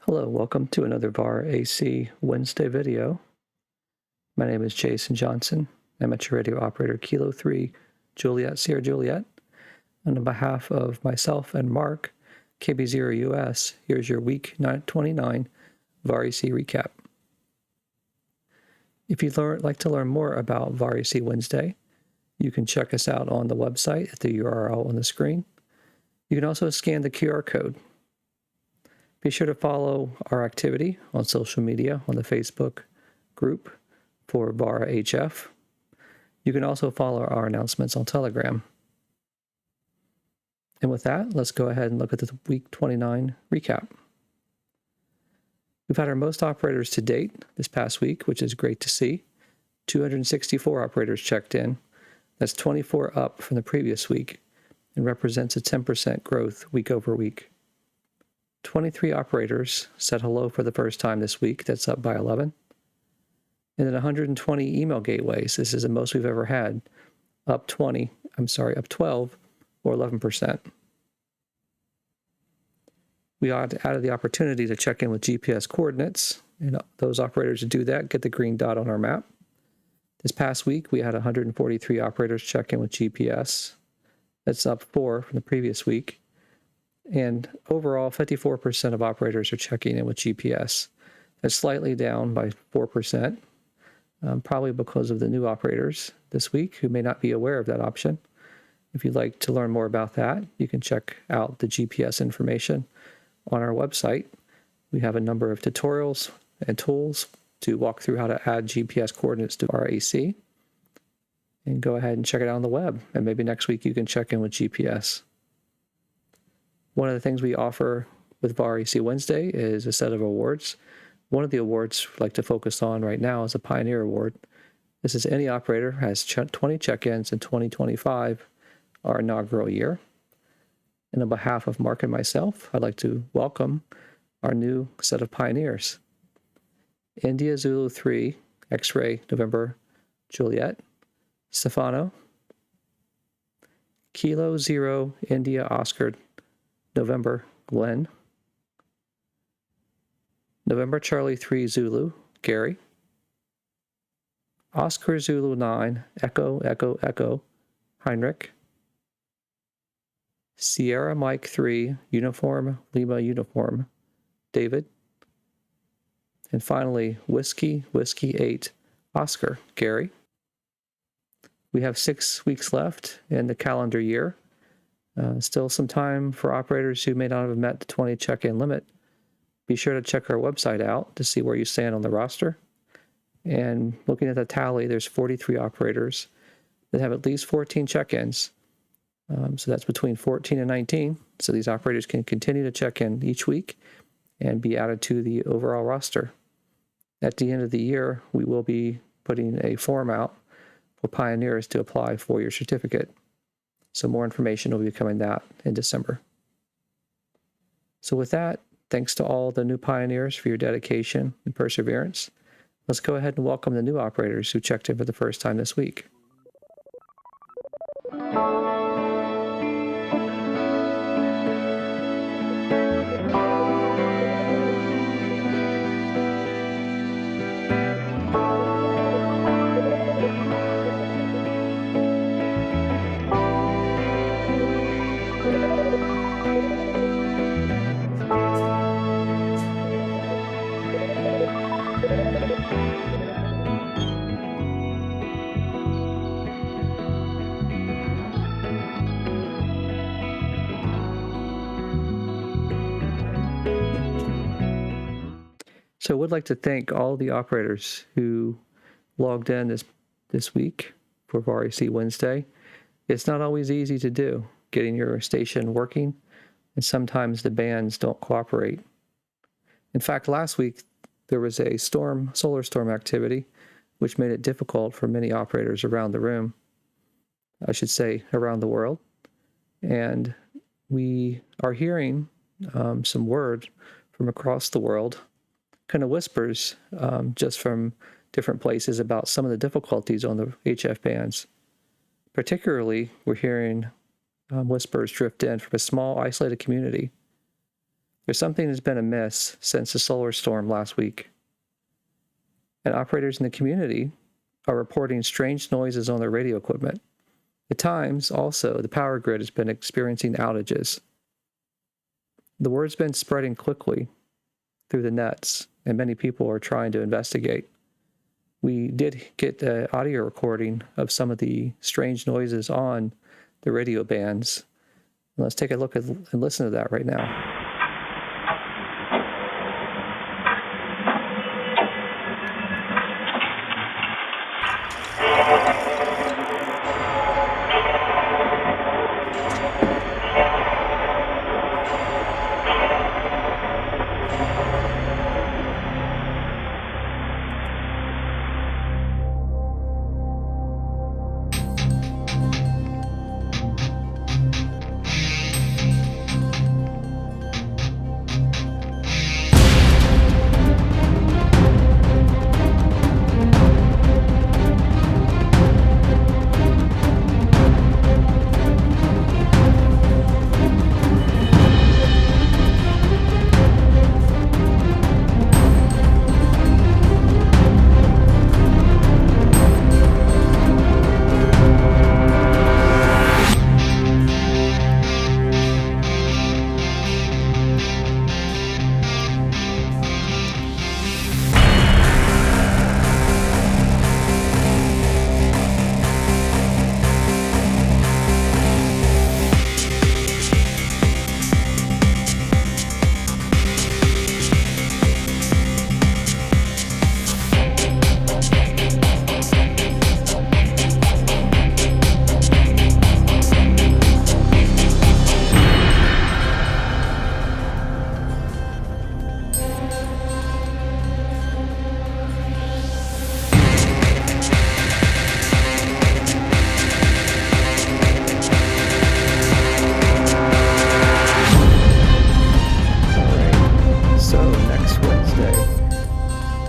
Hello, welcome to another VarAC Wednesday video. My name is Jason Johnson, amateur radio operator Kilo 3 Juliet Sierra Juliet. And on behalf of myself and Mark, KB0 US, here's your week 29 VarAC recap. If you'd like to learn more about VarAC Wednesday, you can check us out on the website at the URL on the screen. You can also scan the QR code. Be sure to follow our activity on social media on the Facebook group for VarHF. You can also follow our announcements on Telegram. And with that, let's go ahead and look at the week 29 recap. We've had our most operators to date this past week, which is great to see. 264 operators checked in. That's 24 up from the previous week and represents a 10% growth week over week. 23 operators said hello for the first time this week. That's up by 11. And then 120 email gateways. This is the most we've ever had. Up 12 or 11%. We added the opportunity to check in with GPS coordinates. And those operators who do that get the green dot on our map. This past week, we had 143 operators check in with GPS. That's up 4 from the previous week. And overall, 54% of operators are checking in with GPS. That's slightly down by 4%, probably because of the new operators this week who may not be aware of that option. If you'd like to learn more about that, you can check out the GPS information on our website. We have a number of tutorials and tools to walk through how to add GPS coordinates to VarAC. And go ahead and check it out on the web. And maybe next week you can check in with GPS. One of the things we offer with VarAC Wednesday is a set of awards. One of the awards we'd like to focus on right now is a Pioneer Award. This is any operator has 20 check-ins in 2025, our inaugural year. And on behalf of Mark and myself, I'd like to welcome our new set of pioneers. India Zulu 3, X-Ray November Juliet, Stefano. Kilo 0, India Oscar November, Glenn. November Charlie 3 Zulu, Gary. Oscar Zulu 9, Echo, Echo, Echo, Heinrich. Sierra Mike 3, Uniform, Lima Uniform, David. And finally, Whiskey, Whiskey 8, Oscar, Gary. We have 6 weeks left in the calendar year. Still some time for operators who may not have met the 20 check-in limit. Be sure to check our website out to see where you stand on the roster. And looking at the tally, there's 43 operators that have at least 14 check-ins. So that's between 14 and 19. So these operators can continue to check in each week and be added to the overall roster. At the end of the year, we will be putting a form out for pioneers to apply for your certificate. So more information will be coming out in December. So with that, thanks to all the new pioneers for your dedication and perseverance. Let's go ahead and welcome the new operators who checked in for the first time this week. So I would like to thank all the operators who logged in this week for VarAC Wednesday. It's not always easy to do, getting your station working, and sometimes the bands don't cooperate. In fact, last week there was a solar storm activity, which made it difficult for many operators around the room, I should say around the world. And we are hearing some word from across the world, kind of whispers just from different places about some of the difficulties on the HF bands. Particularly, we're hearing whispers drift in from a small isolated community There's something that's been amiss since the solar storm last week. And operators in the community are reporting strange noises on their radio equipment. At times, also, the power grid has been experiencing outages. The word's been spreading quickly through the nets, and many people are trying to investigate. We did get an audio recording of some of the strange noises on the radio bands. Let's take a look and listen to that right now.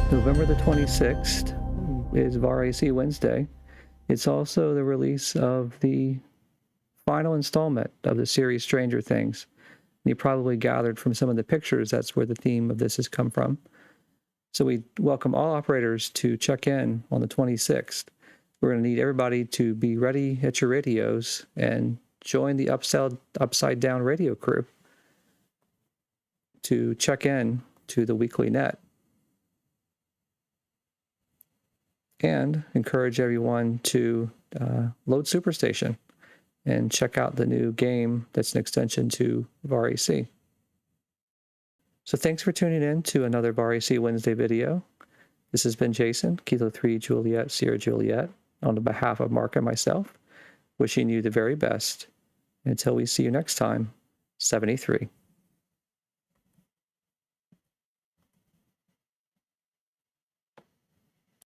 November the 26th is VarAC Wednesday. It's also the release of the final installment of the series Stranger Things. You probably gathered from some of the pictures that's where the theme of this has come from. So we welcome all operators to check in on the 26th. We're going to need everybody to be ready at your radios and join the upside down radio crew to check in to the weekly net. And encourage everyone to load SUPERSATION and check out the new game that's an extension to VarAC. So thanks for tuning in to another VarAC Wednesday video. This has been Jason, Kilo 3 Juliet, Sierra Juliet, on behalf of Mark and myself, wishing you the very best. Until we see you next time, 73.